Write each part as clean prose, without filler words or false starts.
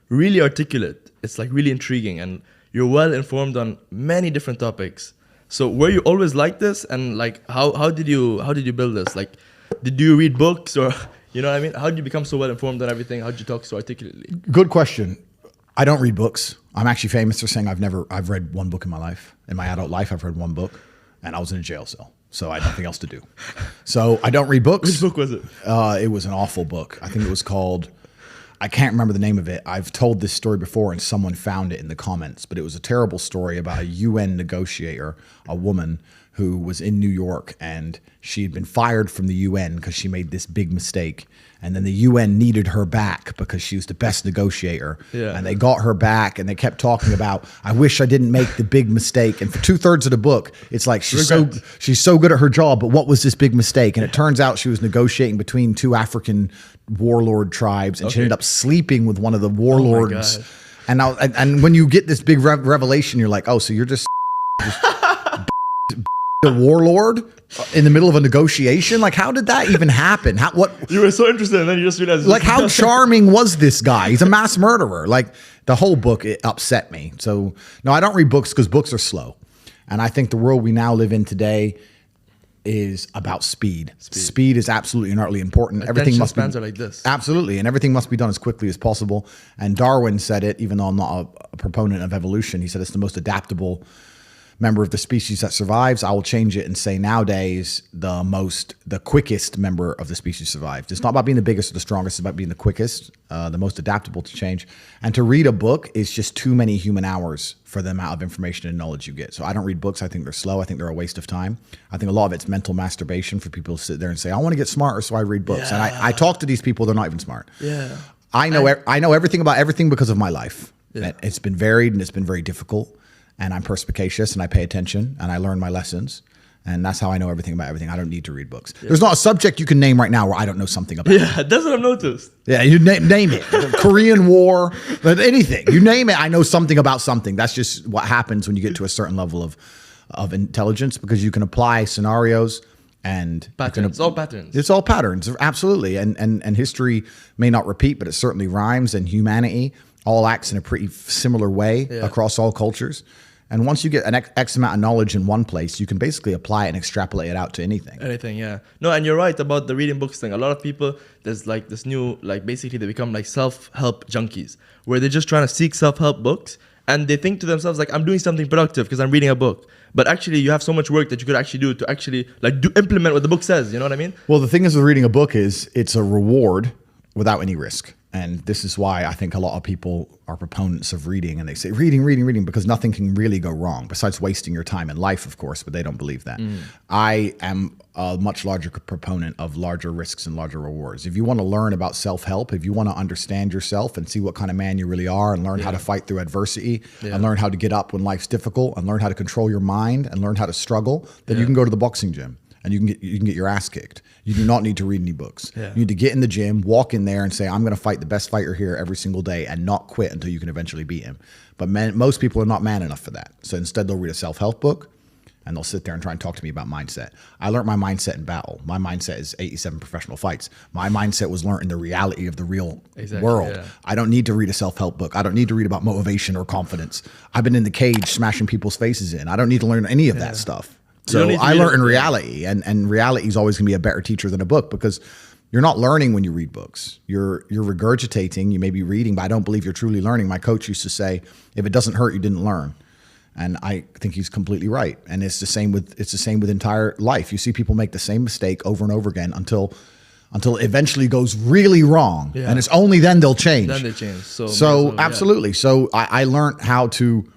really articulate. It's like really intriguing, and you're well informed on many different topics. So were you always like this? And like, how did you build this? Like, did you read books, or you know what I mean? How did you become so well informed on everything? How did you talk so articulately? Good question. I don't read books. I'm actually famous for saying I've read one book in my life. In my adult life, I've read one book, and I was in a jail cell. So I had nothing else to do. So I don't read books. Which book was it? It was an awful book. I think it was called, I can't remember the name of it. I've told this story before and someone found it in the comments, but it was a terrible story about a UN negotiator, a woman who was in New York, and she had been fired from the UN because she made this big mistake. And then the UN needed her back because she was the best negotiator. Yeah. And they got her back, and they kept talking about, I wish I didn't make the big mistake. And for 2/3 of the book, it's like she's so good at her job, but what was this big mistake? And it turns out she was negotiating between two African warlord tribes, and she ended up sleeping with one of the warlords. Oh, and when you get this big revelation, you're like, oh, so you're just the warlord in the middle of a negotiation? Like, how did that even happen? What you were so interested, and then you just realized, like, how charming was this guy? He's a mass murderer. Like, the whole book, it upset me. So no, I don't read books because books are slow, and I think the world we now live in today is about speed. Speed is absolutely and utterly important. Everything must be, spans are like this. Absolutely, and everything must be done as quickly as possible. And Darwin said it, even though I'm not a proponent of evolution. He said it's the most adaptable member of the species that survives. I will change it and say nowadays the quickest member of the species survived. It's not about being the biggest or the strongest, it's about being the quickest, the most adaptable to change. And to read a book is just too many human hours for the amount of information and knowledge you get. So I don't read books. I think they're slow. I think they're a waste of time. I think a lot of it's mental masturbation for people to sit there and say, I want to get smarter, so I read books. Yeah. And I talk to these people, they're not even smart. Yeah. I know everything about everything because of my life. Yeah. It's been varied and it's been very difficult. And I'm perspicacious, and I pay attention, and I learn my lessons. And that's how I know everything about everything. I don't need to read books. Yeah. There's not a subject you can name right now where I don't know something about. Yeah, that's what I've noticed. Yeah, you name it. The Korean War, anything. You name it, I know something about something. That's just what happens when you get to a certain level of intelligence, because you can apply scenarios and patterns. It's all patterns. It's all patterns, absolutely. And history may not repeat, but it certainly rhymes. And humanity all acts in a pretty similar way across all cultures. And once you get an X amount of knowledge in one place, you can basically apply it and extrapolate it out to anything. Anything, yeah. No, and you're right about the reading books thing. A lot of people, there's like this new, like basically they become like self-help junkies, where they're just trying to seek self-help books, and they think to themselves like, I'm doing something productive because I'm reading a book. But actually, you have so much work that you could actually do to actually like implement what the book says. You know what I mean? Well, the thing is with reading a book is it's a reward without any risk. And this is why I think a lot of people are proponents of reading, and they say reading, because nothing can really go wrong besides wasting your time in life, of course, but they don't believe that. I am a much larger proponent of larger risks and larger rewards. If you want to learn about self-help, if you want to understand yourself and see what kind of man you really are, and learn how to fight through adversity, and learn how to get up when life's difficult, and learn how to control your mind, and learn how to struggle, then you can go to the boxing gym. And you can get your ass kicked. You do not need to read any books. Yeah. You need to get in the gym, walk in there, and say, I'm going to fight the best fighter here every single day, and not quit until you can eventually beat him. But most people are not man enough for that. So instead, they'll read a self-help book, and they'll sit there and try and talk to me about mindset. I learned my mindset in battle. My mindset is 87 professional fights. My mindset was learned in the reality of the real world. Yeah. I don't need to read a self-help book. I don't need to read about motivation or confidence. I've been in the cage smashing people's faces in. I don't need to learn any of that stuff. So I learned in reality, and reality is always going to be a better teacher than a book, because you're not learning when you read books. You're regurgitating. You may be reading, but I don't believe you're truly learning. My coach used to say, if it doesn't hurt, you didn't learn. And I think he's completely right. And it's the same with entire life. You see people make the same mistake over and over again until it eventually goes really wrong. Yeah. And it's only then they'll change. Then they change. So absolutely. So I learned how to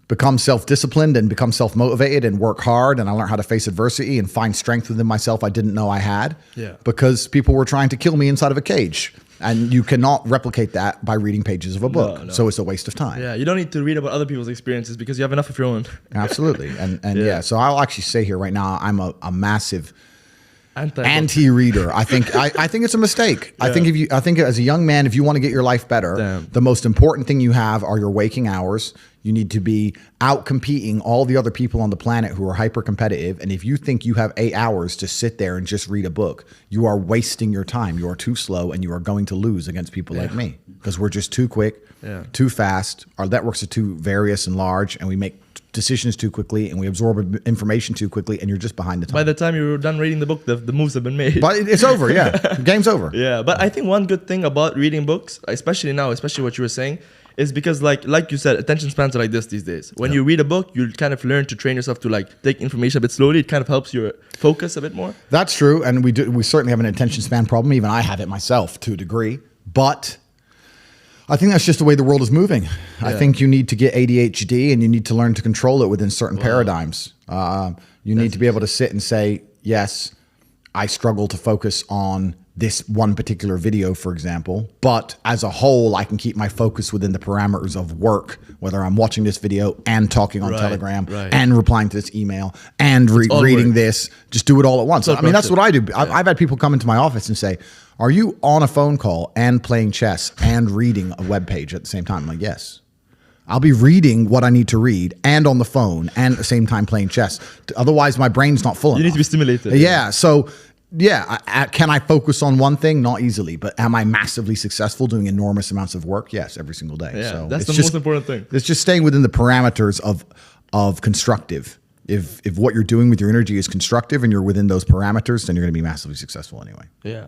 become self-disciplined and become self-motivated and work hard. And I learned how to face adversity and find strength within myself I didn't know I had, because people were trying to kill me inside of a cage. And you cannot replicate that by reading pages of a book. No. So it's a waste of time. Yeah, you don't need to read about other people's experiences because you have enough of your own. Absolutely. And so I'll actually say here right now, I'm a massive anti-reader. I think it's a mistake. Yeah. I think as a young man, if you want to get your life better, Damn. the most important thing you have are your waking hours. You need to be out competing all the other people on the planet who are hyper competitive. And if you think you have 8 hours to sit there and just read a book, you are wasting your time. You are too slow, and you are going to lose against people like me, because we're just too quick, too fast. Our networks are too various and large, and we make decisions too quickly, and we absorb information too quickly, and you're just behind the time. By the time you're done reading the book, the moves have been made. But it's over, yeah. Game's over. Yeah, but I think one good thing about reading books, especially now, especially what you were saying, is because like you said, attention spans are like this these days. When you read a book, you kind of learn to train yourself to like take information a bit slowly. It kind of helps your focus a bit more. That's true, and we certainly have an attention span problem. Even I have it myself to a degree, but I think that's just the way the world is moving. Yeah. I think you need to get ADHD, and you need to learn to control it within certain paradigms. You need to be able to sit and say, yes, I struggle to focus on this one particular video, for example, but as a whole, I can keep my focus within the parameters of work, whether I'm watching this video and talking on Telegram and replying to this email and reading this, just do it all at once. I mean, that's what I do. I've had people come into my office and say, are you on a phone call and playing chess and reading a web page at the same time? I'm like, yes. I'll be reading what I need to read and on the phone and at the same time playing chess. Otherwise, my brain's not full enough. You need to be stimulated. Yeah. So, yeah, can I focus on one thing? Not easily. But am I massively successful doing enormous amounts of work? Yes, every single day. Yeah, so that's the most important thing. It's just staying within the parameters of constructive. If what you're doing with your energy is constructive and you're within those parameters, then you're going to be massively successful anyway. Yeah.